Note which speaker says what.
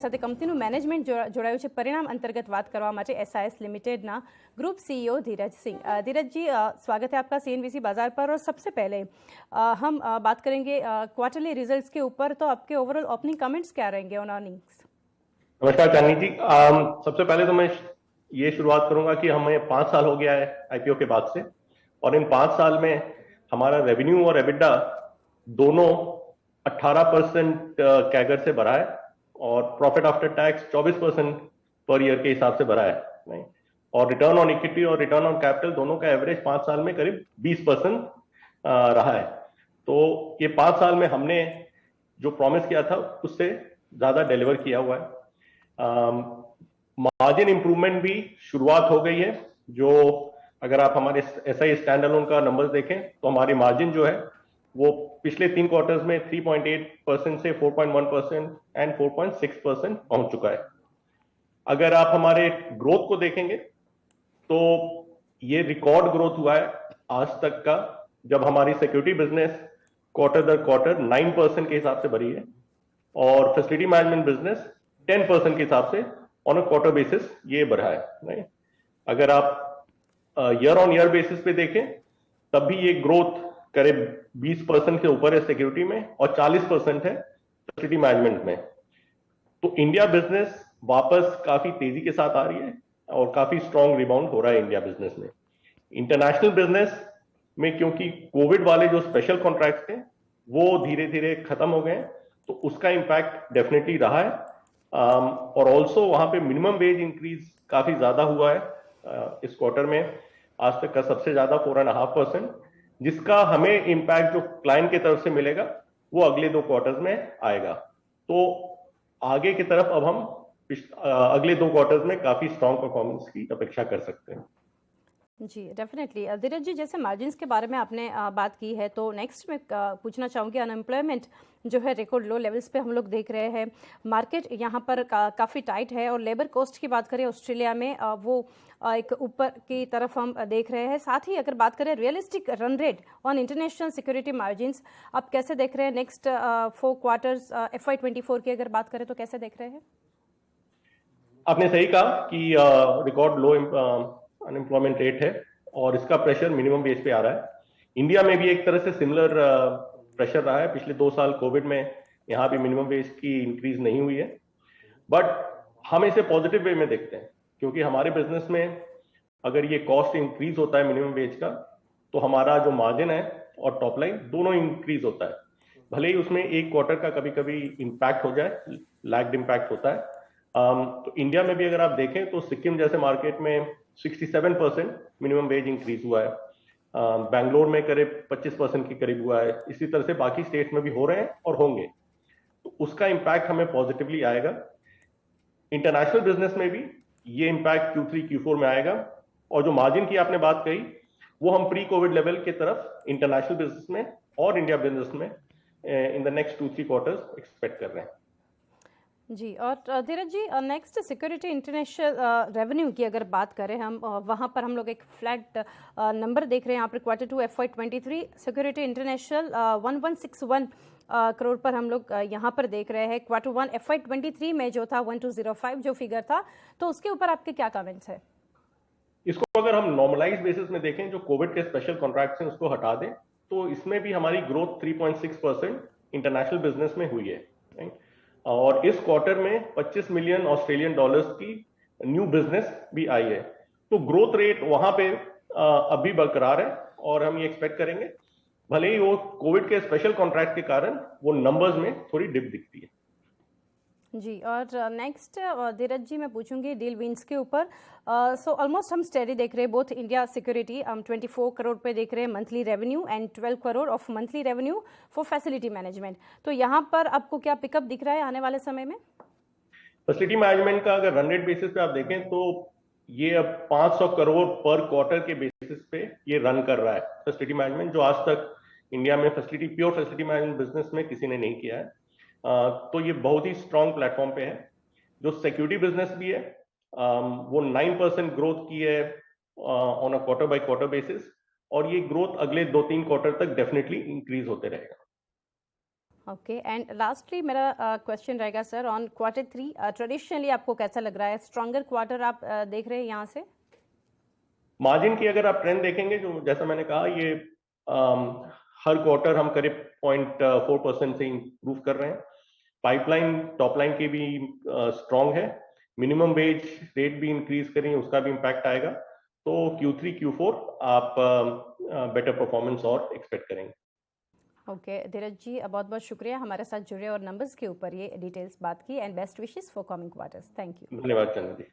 Speaker 1: સાથે કંપનીનું મેનેજમેન્ટ જોડાયું છે। પરિણામ અંતર્ગત વાત કરવા માટે SAS लिमिटेडના group CEO Dheeraj Singh. धीरज जी, स्वागत है आपका CNBC बाजार पर। और सबसे पहले हम बात करेंगे क्वार्टरली रिजल्ट्स के ऊपर, तो आपके ओवरऑल ओपनिंग कमेंट्स क्या रहेंगे ऑन अर्निंग्स?
Speaker 2: नमस्कार चांदनी जी। सबसे पहले तो मैं ये शुरुआत करूंगा कि हमें 5 साल हो गया है आईपीओ के बाद से, और इन 5 साल में हमारा रेवेन्यू और एबिटा दोनों 18% कैगर से बढ़ा है, और profit after tax 24% per year के हिसाब से बढ़ा है, नहीं? और रिटर्न ऑन इक्विटी और रिटर्न ऑन कैपिटल दोनों का एवरेज 5 साल में करीब 20% रहा है। तो ये 5 साल में हमने जो प्रॉमिस किया था उससे ज्यादा डिलीवर किया हुआ है। मार्जिन इंप्रूवमेंट भी शुरुआत हो गई है। जो अगर आप हमारे एसआई स्टैंड अलोन का नंबर देखें तो हमारी मार्जिन जो है वो पिछले 3 क्वार्टर्स में 3.8% से 4.1% एंड 4.6% पहुंच चुका है। अगर आप हमारे ग्रोथ को देखेंगे तो ये रिकॉर्ड ग्रोथ हुआ है आज तक का, जब हमारी सिक्योरिटी बिजनेस क्वार्टर दर क्वार्टर 9% के हिसाब से बढ़ी है, और फैसिलिटी मैनेजमेंट बिजनेस 10% के हिसाब से ऑन अ क्वार्टर बेसिस ये बढ़ा है, नहीं? अगर आप ईयर ऑन ईयर बेसिस पे देखें तब भी ये ग्रोथ करीब 20% से ऊपर है सिक्योरिटी में, और 40% है फैसिलिटी मैनेजमेंट में। तो इंडिया बिजनेस वापस काफी तेजी के साथ आ रही है और काफी स्ट्रॉन्ग रिबाउंड हो रहा है इंडिया बिजनेस में। इंटरनेशनल बिजनेस में क्योंकि कोविड वाले जो स्पेशल कॉन्ट्रैक्ट्स थे वो धीरे धीरे खत्म हो गए, तो उसका इंपैक्ट डेफिनेटली रहा है। और ऑल्सो वहां पे मिनिमम वेज इंक्रीज काफी ज्यादा हुआ है इस क्वार्टर में, आज तक का सबसे ज्यादा 4.5%, जिसका हमें इंपैक्ट जो क्लाइंट की तरफ से मिलेगा वो अगले 2 क्वार्टर्स में आएगा। तो आगे की तरफ अब हम अगले 2 क्वार्टर्स में काफी स्ट्रांग परफॉर्मेंस की अपेक्षा कर सकते हैं।
Speaker 1: जी डेफिनेटली। धीरज जी, जैसे मार्जिन्स के बारे में आपने बात की है, तो नेक्स्ट मैं पूछना चाहूँगी, अनएम्प्लॉयमेंट जो है रिकॉर्ड लो लेवल्स पे हम लोग देख रहे हैं। मार्केट यहाँ पर काफ़ी टाइट है, और लेबर कॉस्ट की बात करें ऑस्ट्रेलिया में वो एक ऊपर की तरफ हम देख रहे हैं। साथ ही अगर बात करें realistic run rate on international security margins, आप कैसे देख रहे हैं नेक्स्ट 4 क्वार्टर्स FY24 की अगर बात करें तो कैसे देख रहे हैं?
Speaker 2: आपने सही कहा कि रिकॉर्ड लो अनएम्प्लॉयमेंट रेट है, और इसका प्रेशर मिनिमम वेज पे आ रहा है। इंडिया में भी एक तरह से सिमिलर प्रेशर रहा है। पिछले 2 साल कोविड में यहाँ भी मिनिमम वेज की इंक्रीज नहीं हुई है, बट हम इसे पॉजिटिव वे में देखते हैं, क्योंकि हमारे बिजनेस में अगर ये कॉस्ट इंक्रीज होता है मिनिमम वेज का, तो हमारा जो मार्जिन है और टॉप लाइन दोनों इंक्रीज होता है। भले ही उसमें एक क्वार्टर का कभी कभी इंपैक्ट हो जाए, लैग्ड इंपैक्ट होता है। तो इंडिया में भी अगर आप देखें तो सिक्किम जैसे मार्केट में 67% मिनिमम वेज इंक्रीज हुआ है, बेंगलोर में करीब 25% के करीब हुआ है, इसी तरह से बाकी स्टेट में भी हो रहे हैं और होंगे। तो उसका इंपैक्ट हमें पॉजिटिवली आएगा। इंटरनेशनल बिजनेस में भी ये इंपैक्ट Q3 Q4 में आएगा, और जो मार्जिन की आपने बात कही वो हम प्री कोविड लेवल की तरफ इंटरनेशनल बिजनेस में और इंडिया बिजनेस में in the next 2-3 quarters expect कर रहे हैं।
Speaker 1: जी, और धीरज जी, नेक्स्ट सिक्योरिटी इंटरनेशनल रेवेन्यू की अगर बात करें हम, वहाँ पर हम लोग एक फ्लैट नंबर देख रहे हैं। यहाँ पर Q2 FY23 security international 1161 crore पर हम लोग यहाँ पर देख रहे हैं। Q1 FY23 में जो था 1205 जो फिगर था, तो उसके ऊपर आपके क्या कमेंट्स है?
Speaker 2: इसको अगर हम नॉर्मलाइज बेसिस में देखें, जो कोविड के स्पेशल कॉन्ट्रैक्ट्स हैं उसको हटा दें, तो इसमें भी हमारी ग्रोथ 3.6% इंटरनेशनल बिजनेस में हुई है। और इस क्वार्टर में 25 मिलियन ऑस्ट्रेलियन डॉलर्स की न्यू बिजनेस भी आई है। तो ग्रोथ रेट वहां पे अभी बरकरार है, और हम ये एक्सपेक्ट करेंगे, भले ही वो कोविड के स्पेशल कॉन्ट्रैक्ट के कारण वो नंबर्स में थोड़ी डिप दिखती है।
Speaker 1: जी, और नेक्स्ट धीरज जी मैं पूछूंगी डील विंस के ऊपर। सो ऑलमोस्ट हम स्टेडी देख रहे हैं, बोथ इंडिया सिक्योरिटी हम 24 करोड़ पे देख रहे हैं monthly revenue, and 12 crore of monthly revenue for facility management. तो यहाँ पर आपको क्या पिकअप दिख रहा है आने वाले समय में?
Speaker 2: फैसिलिटी मैनेजमेंट का अगर रन रेट बेसिस पे आप देखें तो ये अब 500 करोड़ पर क्वार्टर के बेसिस पे ये रन कर रहा है फैसिलिटी मैनेजमेंट, जो आज तक इंडिया में प्योर फैसिलिटी मैनेजमेंट बिजनेस में किसी ने नहीं किया है। तो ये बहुत ही स्ट्रांग प्लेटफॉर्म पे है। जो सिक्योरिटी बिजनेस भी है वो 9% ग्रोथ की है on a quarter by quarter basis, और ये ग्रोथ अगले 2-3 क्वार्टर तक डेफिनेटली इंक्रीज होते रहेगा।
Speaker 1: ओके, एंड लास्टली मेरा क्वेश्चन रहेगा सर ऑन Q3। ट्रेडिशनली आपको कैसा लग रहा है? स्ट्रॉन्गर क्वार्टर आप देख रहे हैं यहाँ से?
Speaker 2: मार्जिन की अगर आप ट्रेंड देखेंगे, जो जैसा मैंने कहा, ये हर क्वार्टर हम करीब 0.4% से इंप्रूव कर रहे हैं। पाइपलाइन टॉप लाइन की भी स्ट्रांग है। मिनिमम वेज रेट भी इंक्रीज करें, उसका भी इम्पैक्ट आएगा। तो Q3 Q4 आप बेटर परफॉर्मेंस और एक्सपेक्ट करेंगे।
Speaker 1: ओके धीरज जी, बहुत बहुत शुक्रिया हमारे साथ जुड़े और नंबर्स के ऊपर ये डिटेल्स बात की, and best wishes for coming quarters. Thank you.
Speaker 2: धन्यवाद चंद्र जी।